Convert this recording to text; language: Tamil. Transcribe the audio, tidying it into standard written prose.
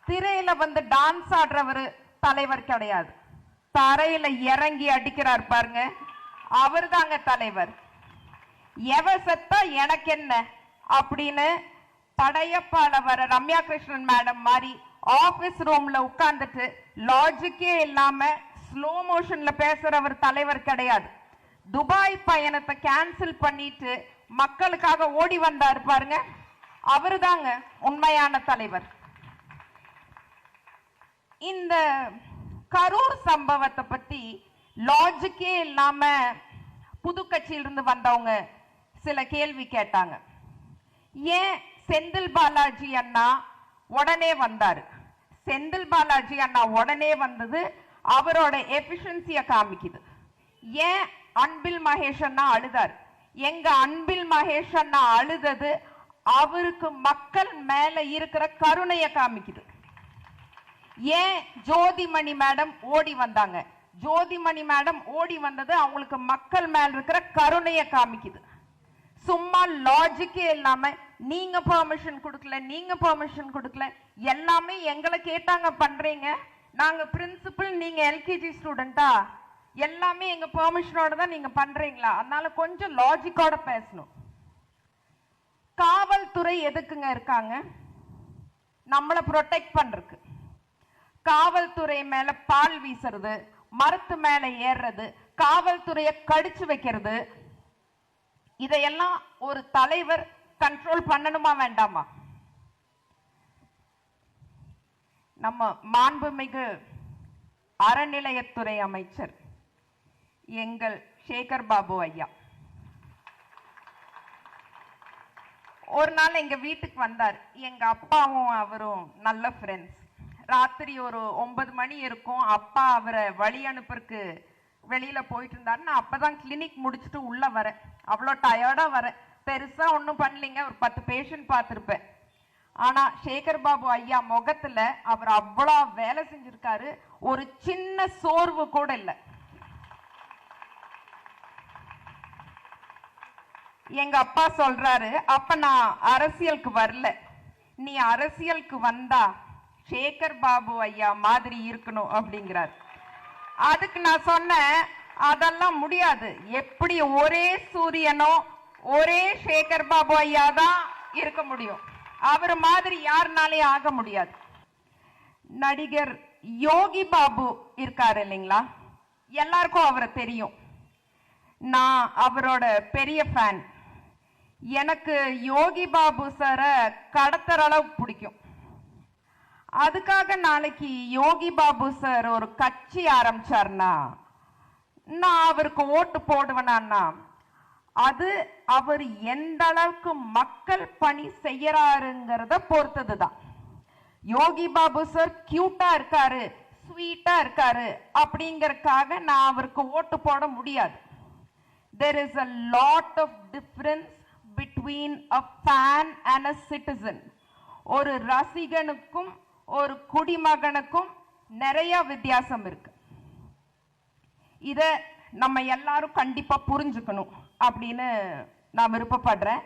திரையில வந்து டான்ஸ் ஆடுறவர் தலைவர் கிடையாது. தரையில இறங்கி அடிக்கிறார் பாருங்க, அவர் தாங்க தலைவர். எவ செத்தா எனக்கு என்ன அப்படின்னு படையப்பால வர ரம்யா கிருஷ்ணன் மேடம் மாதிரி ஆபீஸ் ரூம்ல உட்கார்ந்துட்டு லாஜிக்கே இல்லாம ஸ்லோ மோஷன்ல பேசுறவர் தலைவர் கிடையாது. துபாய் பயணத்தை கேன்சல் பண்ணிட்டு மக்களுக்காக ஓடி வந்தார் பாருங்க, அவரு தாங்க உண்மையான தலைவர். இந்த கரூர் சம்பவத்தை பத்தி லாஜிக்கே இல்லாம புது கட்சியிலிருந்து வந்தவங்க சில கேள்வி கேட்டாங்க. ஏன் செந்தில் பாலாஜி அண்ணா உடனே வந்தாரு? செந்தில் பாலாஜி அண்ணா உடனே வந்தது அவரோட எஃபிஷியன்சியை காமிக்குது. ஏன் அன்பில் மகேஷ் அண்ணா அழுதார்? எங்க அன்பில் மகேஷ் அண்ணா அழுதது அவருக்கு மக்கள் மேல இருக்கிற கருணையை காமிக்குது. ஏன் ஜோதிமணி மேடம் ஓடி வந்தாங்க? ஜோதிமணி மேடம் ஓடி வந்தது அவங்களுக்கு மக்கள் மேல இருக்கிற கருணையை காமிக்குது. சும்மா லாஜிக்கே இல்லாம நீங்க பெர்மிஷன் கொடுக்கல, நீங்க பெர்மிஷன் கொடுக்கல, எல்லாமே எங்களை கேட்டாங்க பண்றீங்க, நாங்க பிரின்சிபல், நீங்க எல்கேஜி ஸ்டூடெண்டா, எல்லாமே எங்க பெர்மிஷனோட தான் நீங்க பண்றீங்களா? அதனால கொஞ்சம் லாஜிக்கோட பேசணும். காவல்துறை எதுக்குங்க இருக்காங்க? நம்மளை ப்ரொடெக்ட் பண்றதுக்கு. காவல்துறை மேல பால் வீசுறது, மரத்து மேல ஏறுறது, காவல்துறையை கடிச்சு வைக்கிறது, இதையெல்லாம் ஒரு தலைவர் கண்ட்ரோல் பண்ணணுமா வேண்டாமா? நம்ம மாண்புமிகு அறநிலையத்துறை அமைச்சர் எங்கள் சேகர் பாபு ஐயா ஒரு நாள் எங்க வீட்டுக்கு வந்தார். எங்க அப்பாவும் அவரும் நல்ல ஃப்ரெண்ட்ஸ். ராத்திரி ஒரு 9 மணி இருக்கும். அப்பா அவரை வழி அனுப்புறதுக்கு வெளியில போயிட்டு இருந்தாரு. நான் அப்பதான் கிளினிக் முடிச்சுட்டு உள்ள வரேன். அவ்வளோ டயர்டா வரேன். பெருசா ஒன்றும் பண்ணலைங்க, ஒரு 10 பேஷண்ட் பார்த்துருப்பேன். ஆனா சேகர் பாபு ஐயா முகத்துல அவர் அவ்வளோ வேலை செஞ்சிருக்காரு, ஒரு சின்ன சோர்வு கூட இல்லை. எங்க அப்பா சொல்றாரு, அப்ப நான் அரசியலுக்கு வரல, நீ அரசியலுக்கு வந்தா சேகர் பாபு ஐயா மாதிரி இருக்கணும் அப்படிங்கிறார். அதுக்கு நான் சொன்னேன், அதெல்லாம் முடியாது. எப்படி ஒரே சூரியனோ ஒரே சேகர் பாபு ஐயா தான் இருக்க முடியும், அவர் மாதிரி யாருனாலே ஆக முடியாது. நடிகர் யோகி பாபு இருக்காரு இல்லைங்களா, எல்லாருக்கும் அவரை தெரியும். நான் அவரோட பெரிய ஃபேன். எனக்கு யோகி பாபு சாரை கடத்துற அளவுக்கு பிடிக்கும். அதுக்காக நாளைக்கு யோகி பாபு சார் ஒரு கட்சி ஆரம்பிச்சார்னா நான் அவருக்கு ஓட்டு போடுவேனா? அது அவர் எந்த அளவுக்கு மக்கள் பணி செய்யறாருங்கிறத பொறுத்ததுதான். யோகி பாபு சார் கியூட்டா இருக்காரு, ஸ்வீட்டா இருக்காரு அப்படிங்கறதுக்காக நான் அவருக்கு ஓட்டு போட முடியாது. There is a lot of difference between a fan and a citizen. ஒரு ரசிகனுக்கும் ஒரு குடிமகனுக்கும் நிறைய வித்தியாசம் இருக்கு. இத நம்ம எல்லாரும் கண்டிப்பா புரிஞ்சுக்கணும் அப்படின்னு நான் விருப்பப்படுறேன்.